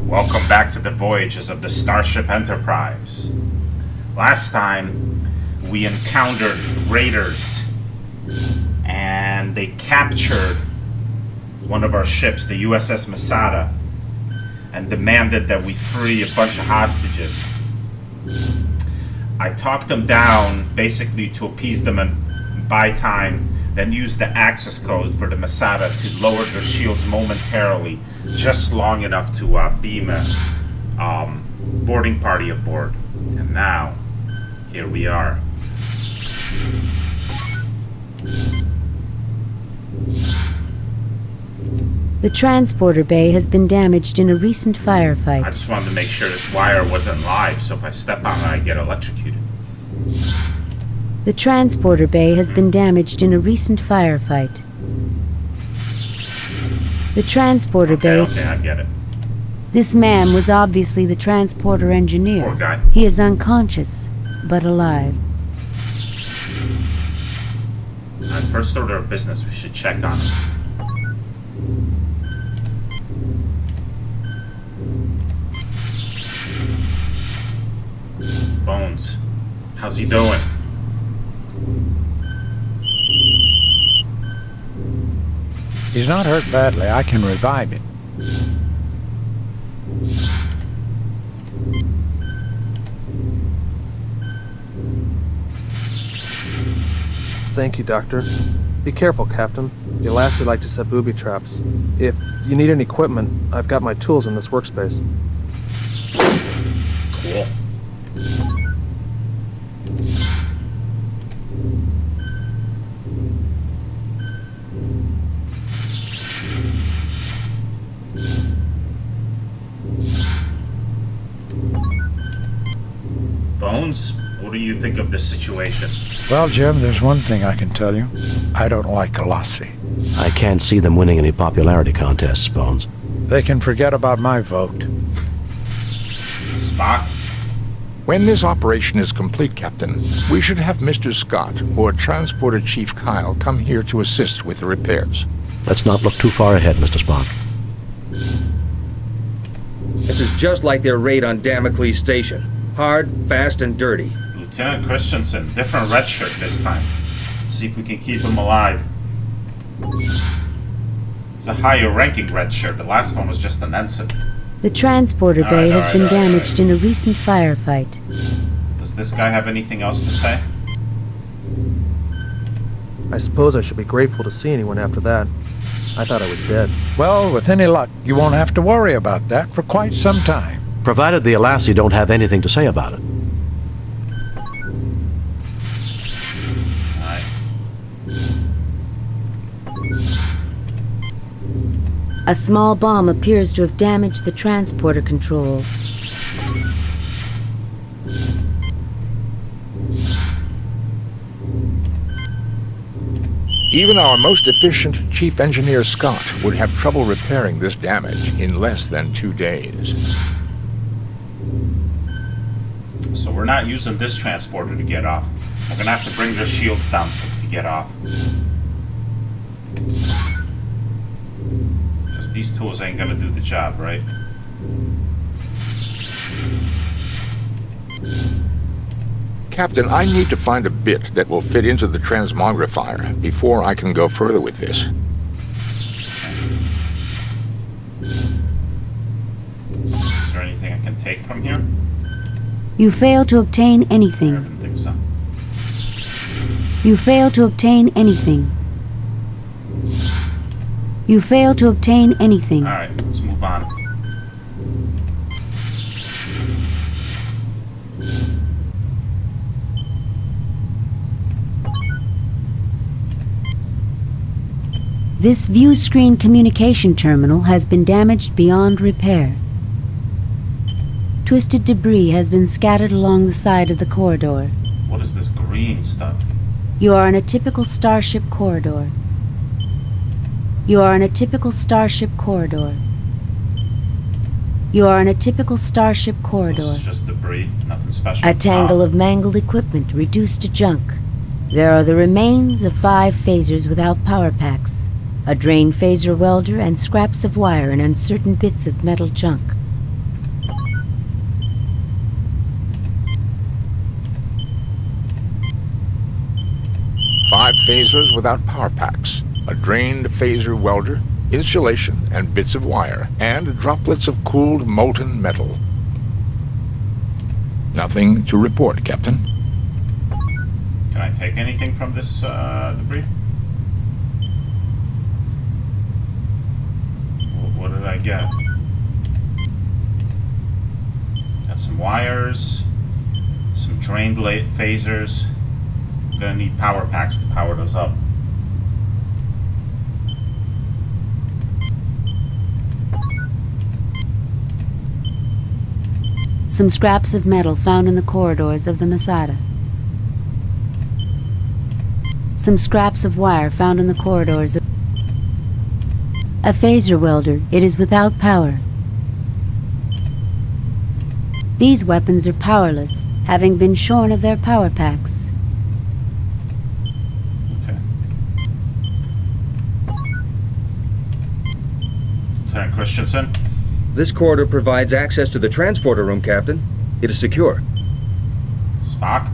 Welcome back to the voyages of the Starship Enterprise. Last time, we encountered raiders, and they captured one of our ships, the USS Masada, and demanded that we free a bunch of hostages. I talked them down, basically to appease them and buy time, then used the access code for the Masada to lower their shields momentarily, just long enough to beam a boarding party aboard. And now, here we are. The transporter bay has been damaged in a recent firefight. I just wanted to make sure this wire wasn't live, so if I step on it, I get electrocuted. The transporter bay has been damaged in a recent firefight. The transporter bay... Okay, I get it. This man was obviously the transporter engineer. Poor guy. He is unconscious, but alive. First order of business, we should check on him. Bones. How's he doing? He's not hurt badly. I can revive him. Thank you, Doctor. Be careful, Captain. The Lassie like to set booby traps. If you need any equipment, I've got my tools in this workspace. Cool. Bones, what do you think of this situation? Well, Jim, there's one thing I can tell you. I don't like Lassie. I can't see them winning any popularity contests, Bones. They can forget about my vote. Spock? When this operation is complete, Captain, we should have Mr. Scott or Transporter Chief Kyle come here to assist with the repairs. Let's not look too far ahead, Mr. Spock. This is just like their raid on Damocles Station. Hard, fast, and dirty. Lieutenant Christensen, different red shirt this time. Let's see if we can keep him alive. It's a higher ranking red shirt. The last one was just an ensign. The transporter bay has been damaged in a recent firefight. Does this guy have anything else to say? I suppose I should be grateful to see anyone after that. I thought I was dead. Well, with any luck, you won't have to worry about that for quite some time. Provided the Lassie don't have anything to say about it. A small bomb appears to have damaged the transporter controls. Even our most efficient Chief Engineer Scott would have trouble repairing this damage in less than 2 days. So we're not using this transporter to get off. We're gonna have to bring the shields down to get off. Because these tools ain't gonna do the job, right? Captain, I need to find a bit that will fit into the transmogrifier before I can go further with this. Is there anything I can take from here? You fail to obtain I anything. didn't think so. You fail to obtain anything. You fail to obtain anything. Alright, let's move on. This view screen communication terminal has been damaged beyond repair. Twisted debris has been scattered along the side of the corridor. What is this green stuff? You are in a typical starship corridor. You are in a typical starship corridor. You are in a typical starship corridor. So this is just debris, nothing special. A tangle of mangled equipment reduced to junk. There are the remains of 5 phasers without power packs, a drained phaser welder, and scraps of wire and uncertain bits of metal junk. 5 phasers without power packs, a drained phaser welder, insulation and bits of wire, and droplets of cooled molten metal. Nothing to report, Captain. Can I take anything from this debris? What did I get? Got some wires, some drained phasers. I'm gonna need power packs to power those up. Some scraps of metal found in the corridors of the Masada. Some scraps of wire found in the corridors of... A phaser welder. It is without power. These weapons are powerless, having been shorn of their power packs. Okay. Lieutenant Christensen? This corridor provides access to the transporter room, Captain. It is secure. Spock?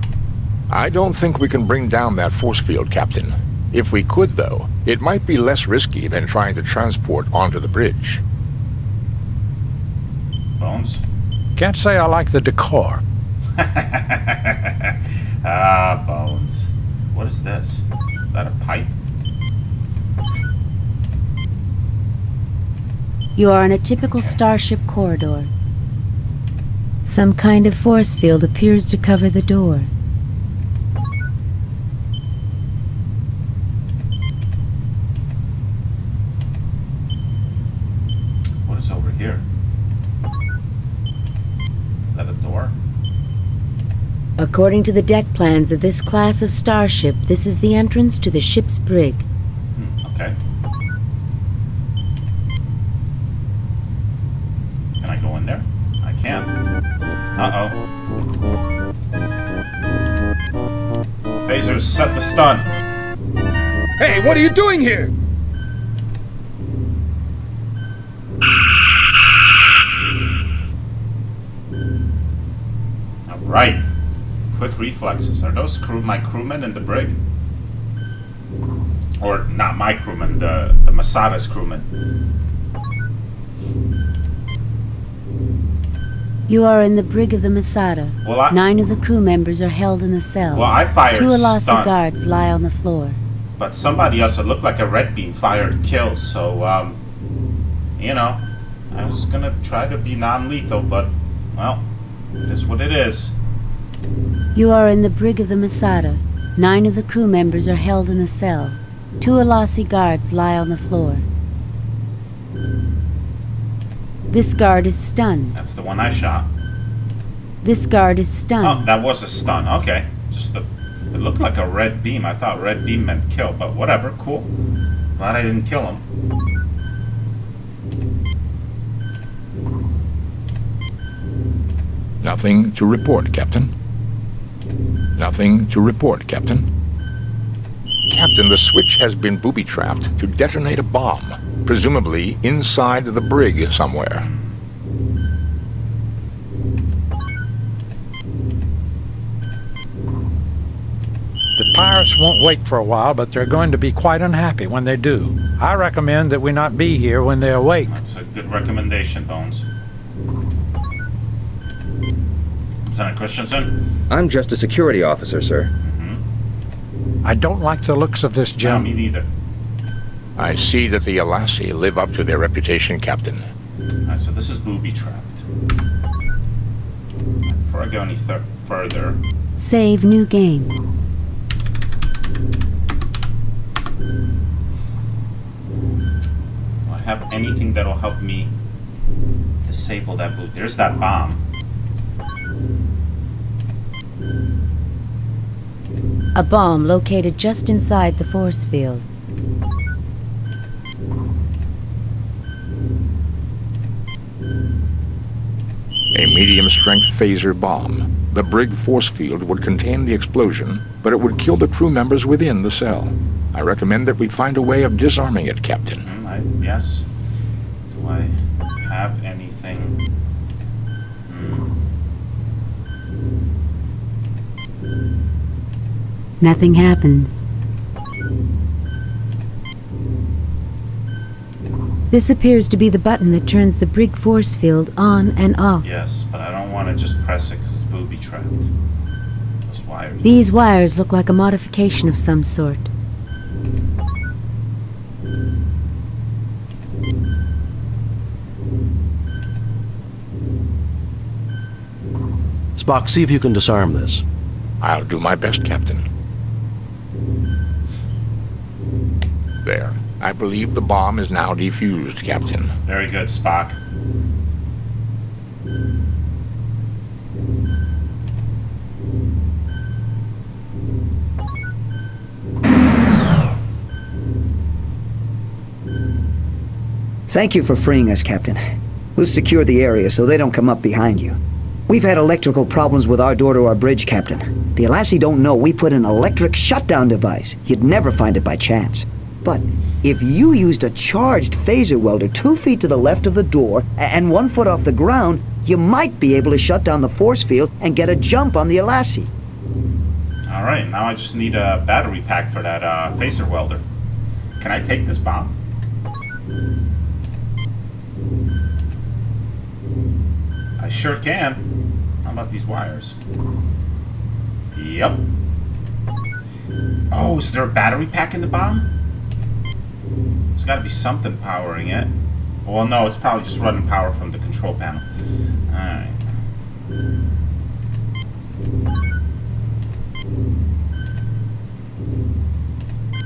I don't think we can bring down that force field, Captain. If we could, though, it might be less risky than trying to transport onto the bridge. Bones? Can't say I like the decor. Ah, Bones. What is this? Is that a pipe? You are in a typical starship corridor. Some kind of force field appears to cover the door. What is over here? Is that a door? According to the deck plans of this class of starship, this is the entrance to the ship's brig. Okay. Can I go in there? I can. Uh-oh. Phasers, set the stun. Hey, what are you doing here? Alright. Quick reflexes. Are those my crewmen in the brig? Or not my crewmen, the Masada's crewmen. You are in the brig of the Masada. Well, 9 of the crew members are held in a cell. Well, I fired 2 Alasi stun. guards lie on the floor. But somebody else, it looked like a red beam fired kill, so, you know, I was gonna try to be non-lethal, but, well, it is what it is. You are in the brig of the Masada. 9 of the crew members are held in a cell. 2 Alasi guards lie on the floor. This guard is stunned. That's the one I shot. This guard is Oh, stunned. that was a stun, okay. It looked like a red beam. I thought red beam meant kill, but whatever, cool. Glad I didn't kill him. Nothing to report, Captain. Nothing to report, Captain. Captain, the switch has been booby-trapped to detonate a bomb, presumably inside the brig somewhere. The pirates won't wait for a while, but they're going to be quite unhappy when they do. I recommend that we not be here when they awake. That's a good recommendation, Bones. Lieutenant Christensen? I'm just a security officer, sir. I don't like the looks of this No, gem. me neither. I see that the Alasi live up to their reputation, Captain. Alright, so this is booby-trapped. Before I go any further... Save new game. Do I have anything that'll help me disable that boot? There's that bomb. A bomb located just inside the force field. A medium-strength phaser bomb. The brig force field would contain the explosion, but it would kill the crew members within the cell. I recommend that we find a way of disarming it, Captain. Yes. Do I have anything? Nothing happens. This appears to be the button that turns the brig force field on and off. Yes, but I don't want to just press it because it's booby-trapped. Those wires. These wires look like a modification of some sort. Spock, see if you can disarm this. I'll do my best, Captain. There. I believe the bomb is now defused, Captain. Very good, Spock. Thank you for freeing us, Captain. We'll secure the area so they don't come up behind you. We've had electrical problems with our door to our bridge, Captain. The Alassi don't know we put an electric shutdown device. You'd never find it by chance. But if you used a charged phaser welder 2 feet to the left of the door and 1 foot off the ground, you might be able to shut down the force field and get a jump on the Alassi. Alright, now I just need a battery pack for that phaser welder. Can I take this bomb? I sure can. How about these wires? Yep. Oh, is there a battery pack in the bomb? There's got to be something powering it. Well, no, it's probably just running power from the control panel. Alright.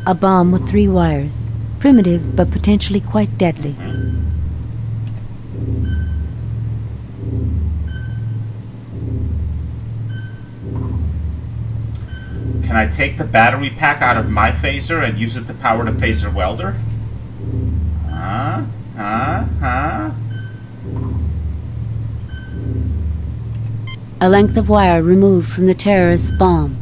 A bomb with 3 wires. Primitive, but potentially quite deadly. Can I take the battery pack out of my phaser and use it to power the phaser welder? A length of wire removed from the terrorist's bomb.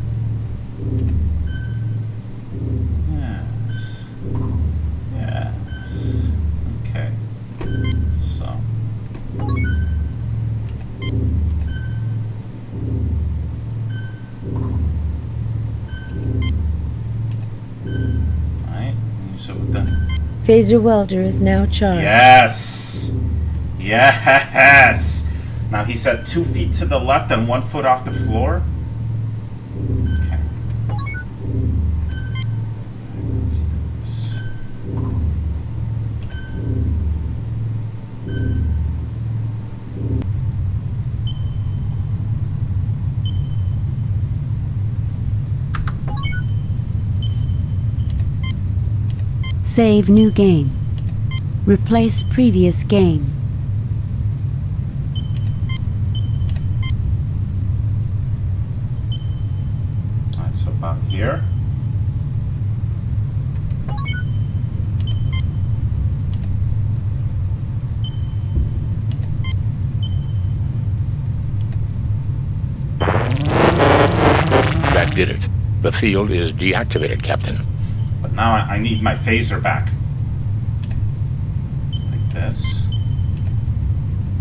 Yes. Yes. Okay. So. Alright. Use it with the... Phaser welder is now charged. Yes! Yes! Now he said 2 feet to the left and 1 foot off the floor. Okay. Let's do this. Save new game. Replace previous game. That's about here. That did it. The field is deactivated, Captain. But now I need my phaser back. Let's take this.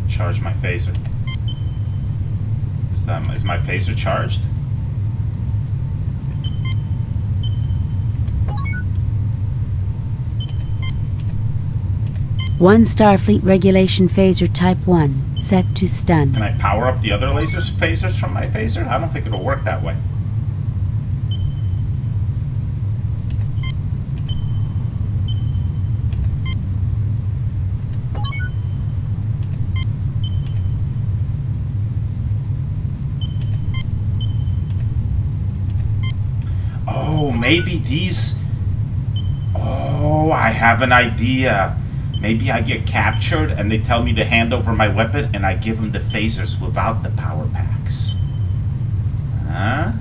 Charge my phaser. Is my phaser charged? One Starfleet regulation phaser type 1, set to stun. Can I power up the other phasers from my phaser? I don't think it'll work that way. Oh, maybe these... Oh, I have an idea. Maybe I get captured and they tell me to hand over my weapon and I give them the phasers without the power packs. Alright.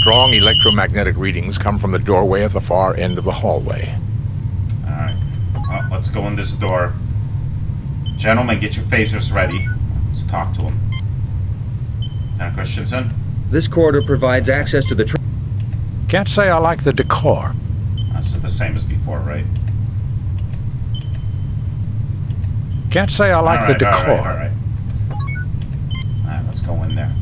Strong electromagnetic readings come from the doorway at the far end of the hallway. Alright. Well, let's go in this door. Gentlemen, get your phasers ready. Let's talk to them. Lieutenant Christensen? This corridor provides access to the Can't say I like the decor. This is the same as before, right? Can't say I like the decor. Alright. Alright, let's go. go in there.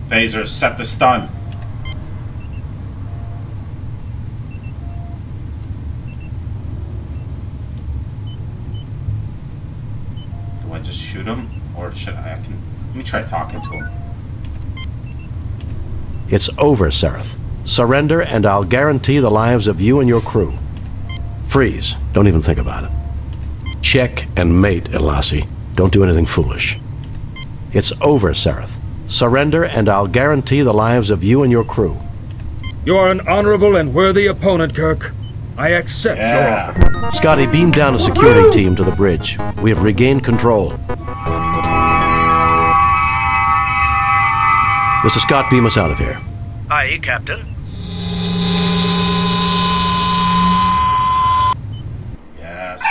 Phasers, set the stun. Do I just shoot him? Or should I? Let me try talking to him. It's over, Seraph. Surrender, and I'll guarantee the lives of you and your crew. Freeze. Don't even think about it. Check and mate, Elasi. Don't do anything foolish. It's over, Seraph. Surrender, and I'll guarantee the lives of you and your crew. You are an honorable and worthy opponent, Kirk. I accept your offer. Scotty, beam down a security team to the bridge. We have regained control. Mr. Scott, beam us out of here. Aye, Captain. Yes.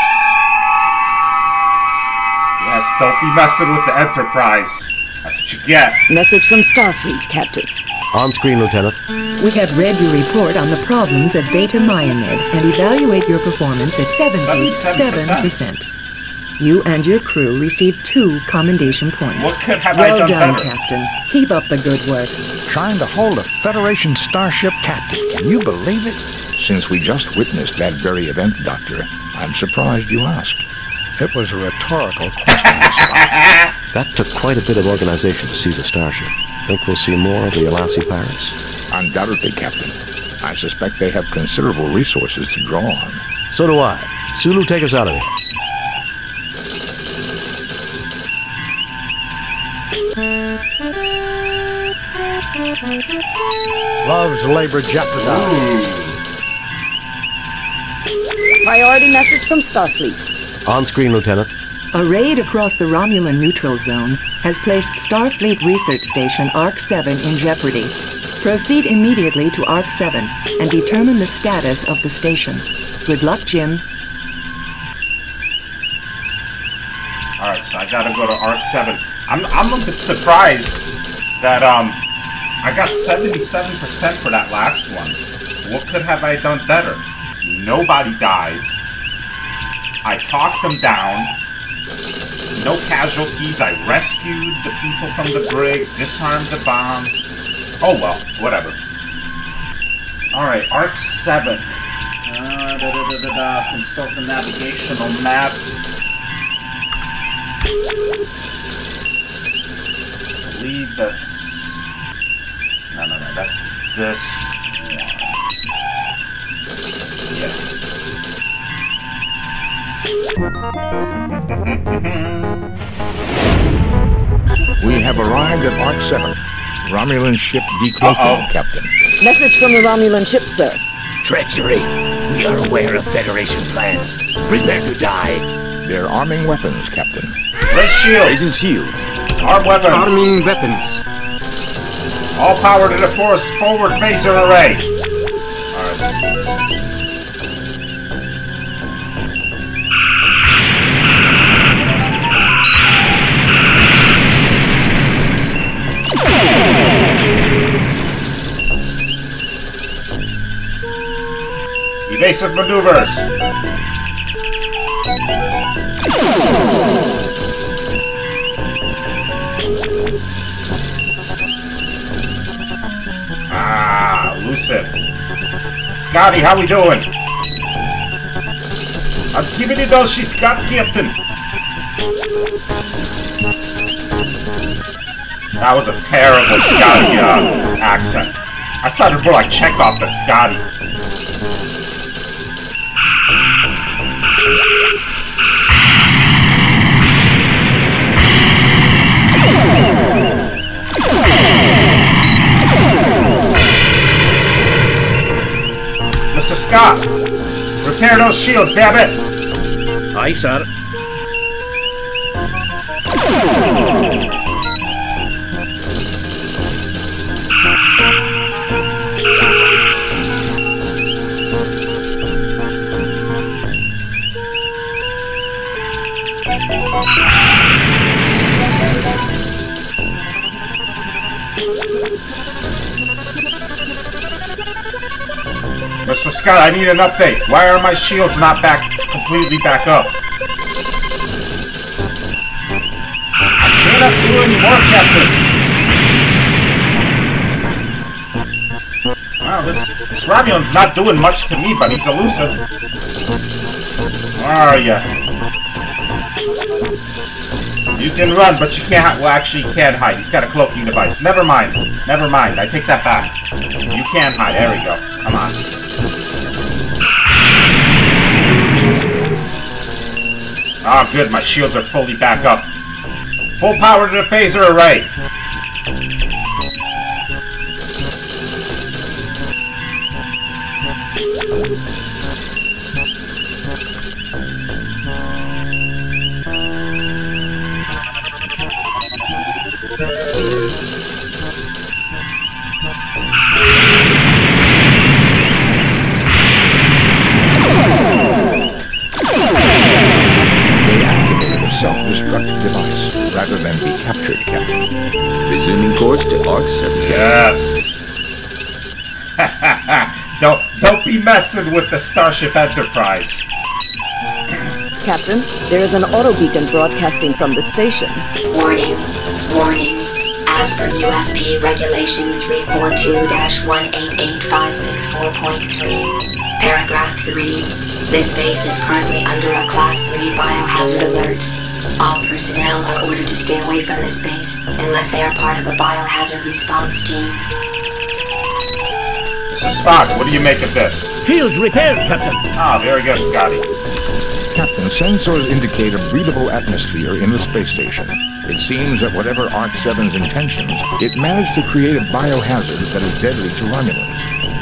Yes, don't be messing with the Enterprise. That's what you get. Message from Starfleet, Captain. On screen, Lieutenant. We have read your report on the problems at Beta Mayamed and evaluate your performance at 77%. You and your crew received 2 commendation points. What could have I done Well done, better? Captain. Keep up the good work. Trying to hold a Federation starship captive. Can you believe it? Since we just witnessed that very event, Doctor, I'm surprised you asked. It was a rhetorical question, Spock. That took quite a bit of organization to seize a starship. Think we'll see more of the Elasi pirates? Undoubtedly, Captain. I suspect they have considerable resources to draw on. So do I. Sulu, take us out of here. Love's labor jeopardized. Priority message from Starfleet. On screen, Lieutenant. A raid across the Romulan neutral zone has placed Starfleet Research Station ARC-7 in jeopardy. Proceed immediately to ARC-7 and determine the status of the station. Good luck, Jim. Alright, so I gotta go to ARC-7. I'm a bit surprised that, I got 77% for that last one. What could have I done better? Nobody died. I talked them down. No casualties. I rescued the people from the brig, disarmed the bomb. Oh well, whatever. Alright, ARC-7. Consult the navigational map. I believe that's... No, that's this one. Yeah. We have arrived at ARC-7. Romulan ship decloaking, Captain. Message from the Romulan ship, sir. Treachery. We are aware of Federation plans. Prepare to die. They're arming weapons, Captain. Raise shields! Raising shields. Arm weapons! Arming weapons. All power to the force forward phaser array! Alright. Evasive maneuvers! Ah, lucid. Scotty, how we doing? I'm giving you those she's got, Captain. That was a terrible Scotty accent. I sounded more like Chekhov than Scotty. Mr. Scott, repair those shields, damn it! Aye, sir. Mr. Scott, I need an update. Why are my shields not completely back up? I cannot do any more, Captain. Wow, this Romulan's not doing much to me, but he's elusive. Where are ya? You can run, but you can't. Well, actually, you can't hide. He's got a cloaking device. Never mind. Never mind. I take that back. You can hide. There we go. Come on. Ah, good. My shields are fully back up. Full power to the phaser array. Self-destruct device, rather than be captured, Captain. Resuming course to Arc 7. Yes. Don't be messing with the Starship Enterprise. Captain, there is an auto beacon broadcasting from the station. Warning. Warning. As per UFP Regulation 342-188564.3, Paragraph 3, this base is currently under a Class 3 biohazard alert. All personnel are ordered to stay away from this base unless they are part of a biohazard response team. Mr. Spock, what do you make of this? Fields repaired, Captain. Ah, very good, Scotty. Captain, sensors indicate a breathable atmosphere in the space station. It seems that whatever Arc-7's intentions, it managed to create a biohazard that is deadly to Romulans.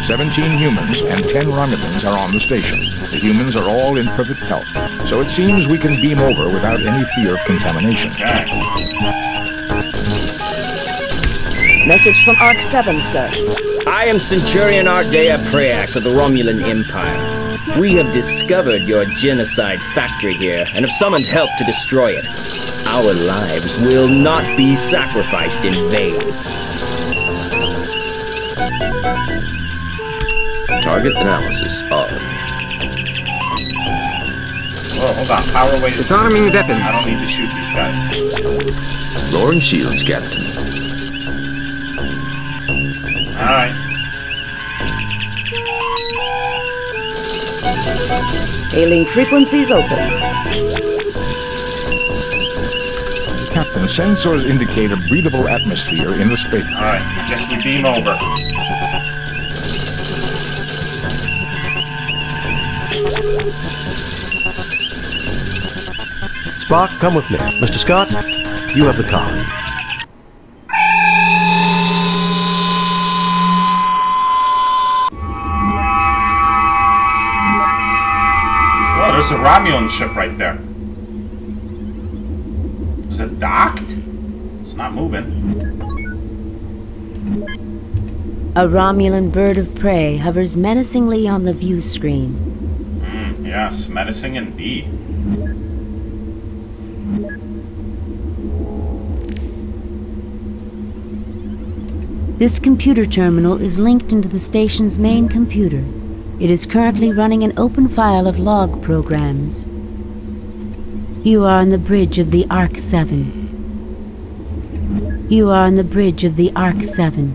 17 humans and 10 Romulans are on the station. The humans are all in perfect health, so it seems we can beam over without any fear of contamination. Okay. Message from Arc-7, sir. I am Centurion Ardea Preax of the Romulan Empire. We have discovered your genocide factory here and have summoned help to destroy it. Our lives will not be sacrificed in vain. Target analysis on. Whoa, hold on. Power wave. Disarming weapons. I don't need to shoot these guys. Lowering shields, Captain. Alright. Hailing frequencies open. Captain, sensors indicate a breathable atmosphere in the space. Alright, guess we beam over. Spock, come with me. Mr. Scott, you have the car. Oh, there's a Romulan ship right there. Is it docked? It's not moving. A Romulan bird of prey hovers menacingly on the view screen. Yes, menacing indeed. This computer terminal is linked into the station's main computer. It is currently running an open file of log programs. You are on the bridge of the Arc-7. You are on the bridge of the Arc-7.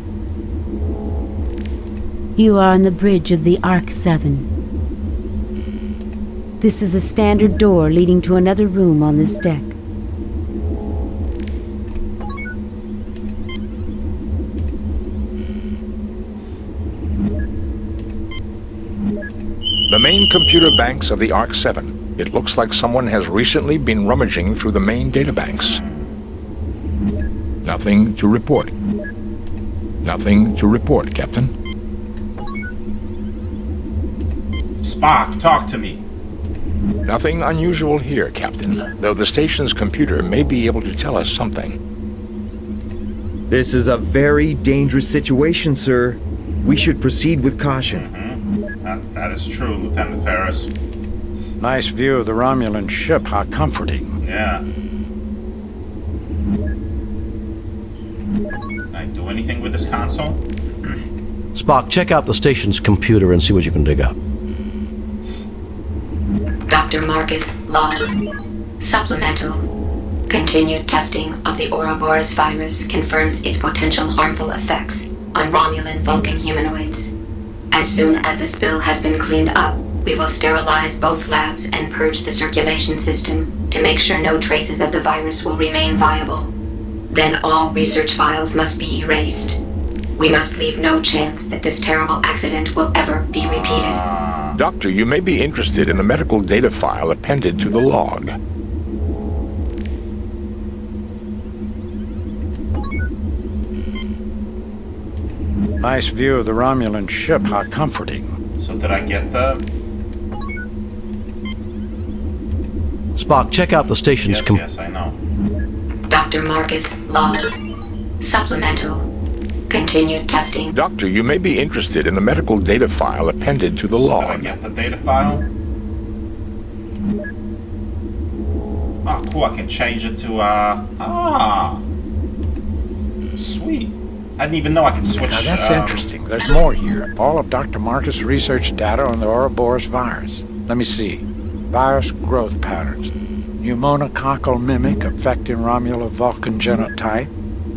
You are on the bridge of the Arc-7. This is a standard door leading to another room on this deck. The main computer banks of the Arc-7. It looks like someone has recently been rummaging through the main databanks. Nothing to report. Nothing to report, Captain. Spock, talk to me. Nothing unusual here, Captain, though the station's computer may be able to tell us something. This is a very dangerous situation, sir. We should proceed with caution. That is true, Lieutenant Ferris. Nice view of the Romulan ship. How comforting. Yeah. Can I do anything with this console? Spock, check out the station's computer and see what you can dig up. Dr. Marcus Log. Supplemental. Continued testing of the Ouroboros virus confirms its potential harmful effects on Romulan Vulcan humanoids. As soon as the spill has been cleaned up, we will sterilize both labs and purge the circulation system to make sure no traces of the virus will remain viable. Then all research files must be erased. We must leave no chance that this terrible accident will ever be repeated. Doctor, you may be interested in the medical data file appended to the log. Nice view of the Romulan ship. How comforting. So did I get the... Spock, check out the station's Yes, I know. Dr. Marcus Log. Supplemental. Continued testing. Doctor, you may be interested in the medical data file appended to the So log. did I get the data file? Oh, cool. I can change it to, Sweet. I didn't even know I could switch. Now that's interesting. There's more here. All of Dr. Marcus' research data on the Ouroboros virus. Let me see. Virus growth patterns. Pneumococcal mimic affecting Romulan Vulcan genotype.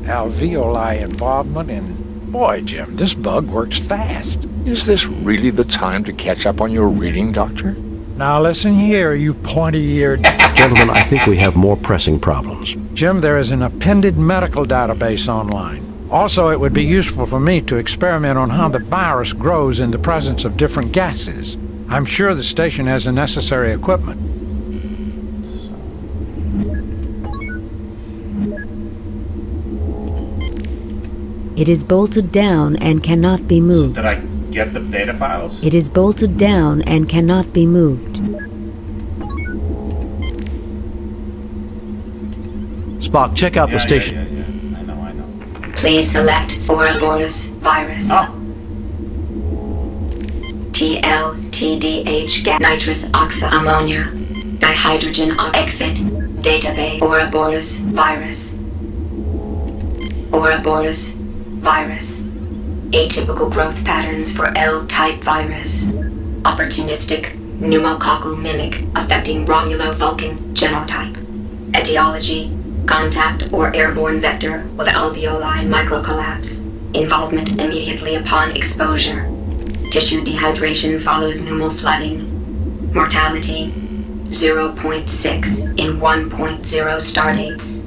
Alveoli involvement in... Boy, Jim, this bug works fast. Is this really the time to catch up on your reading, Doctor? Now listen here, you pointy-eared... Gentlemen, I think we have more pressing problems. Jim, there is an appended medical database online. Also, it would be useful for me to experiment on how the virus grows in the presence of different gases. I'm sure the station has the necessary equipment. It is bolted down and cannot be moved. So did I get the data files? It is bolted down and cannot be moved. Spock, check out the station. I know. Please select Ouroboros virus. TLTDH gas, nitrous oxide, ammonia, dihydrogen exit, database, Ouroboros virus. Ouroboros virus. Atypical growth patterns for L-type virus. Opportunistic pneumococcal mimic affecting Romulo-Vulcan genotype. Etiology: contact or airborne vector with alveoli microcollapse. Involvement immediately upon exposure. Tissue dehydration follows pneumal flooding. Mortality: 0.6 in 1.0 stardates.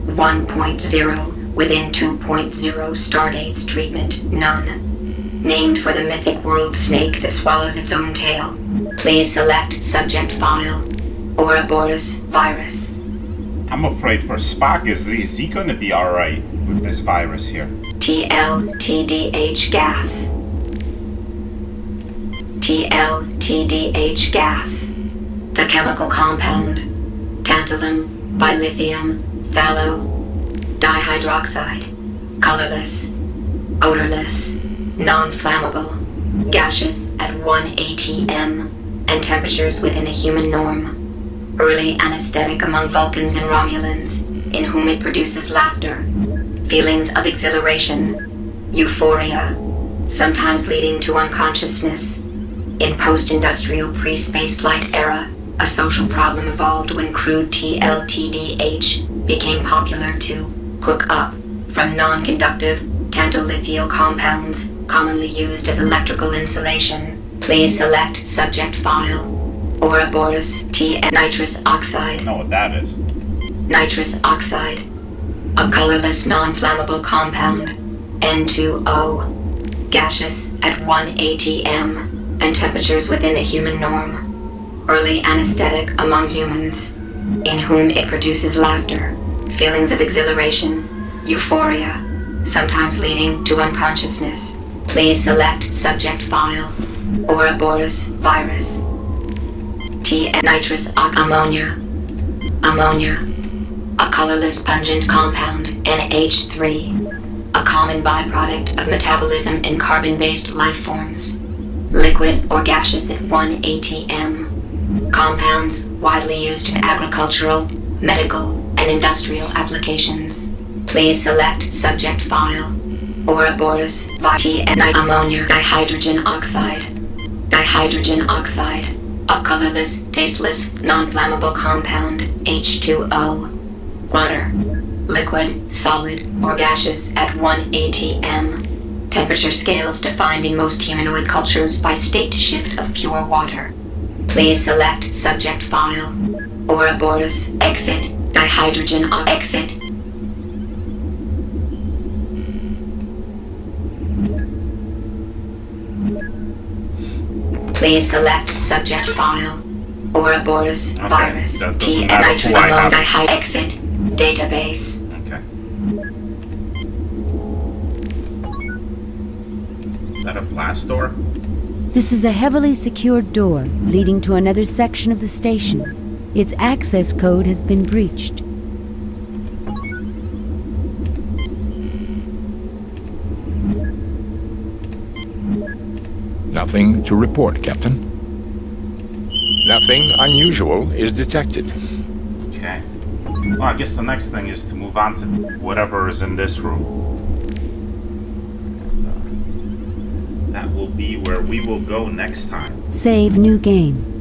1.0 within 2.0 stardates. Treatment: none. Named for the mythic world snake that swallows its own tail. Please select subject file. Ouroboros virus. I'm afraid for Spock, is he gonna be alright with this virus here? TLTDH gas. TLTDH gas. The chemical compound. Tantalum, bilithium, phthalo, dihydroxide. Colorless, odorless, non-flammable, gaseous at 1 atm, and temperatures within a human norm. Early anesthetic among Vulcans and Romulans, in whom it produces laughter, feelings of exhilaration, euphoria, sometimes leading to unconsciousness. In post-industrial pre-spaceflight era, a social problem evolved when crude TLTDH became popular to cook up from non-conductive tantolithial compounds commonly used as electrical insulation. Please select subject file. Ouroboros nitrous oxide. I know what that is. Nitrous oxide. A colorless non-flammable compound. N2O. Gaseous at 1 atm and temperatures within a human norm. Early anesthetic among humans, in whom it produces laughter, feelings of exhilaration, euphoria, sometimes leading to unconsciousness. Please select subject file. Ouroboros virus. Nitrous ammonia. Ammonia. A colorless pungent compound, NH3. A common byproduct of metabolism in carbon-based life forms. Liquid or gaseous at 1 atm. Compounds widely used in agricultural, medical, and industrial applications. Please select subject file. Ouroboros and ammonia dihydrogen oxide. Dihydrogen oxide. A colorless, tasteless, non-flammable compound, H2O. Water. Liquid, solid, or gaseous at 1 atm. Temperature scales defined in most humanoid cultures by state shift of pure water. Please select subject file. Ouroboros, exit. Dihydrogen exit. Please select subject file. Ouroboros virus. TNI exit. Database. Okay. Is that a blast door? This is a heavily secured door leading to another section of the station. Its access code has been breached. Nothing to report, Captain. Nothing unusual is detected. Okay. Well, I guess the next thing is to move on to whatever is in this room. And, that will be where we will go next time. Save new game.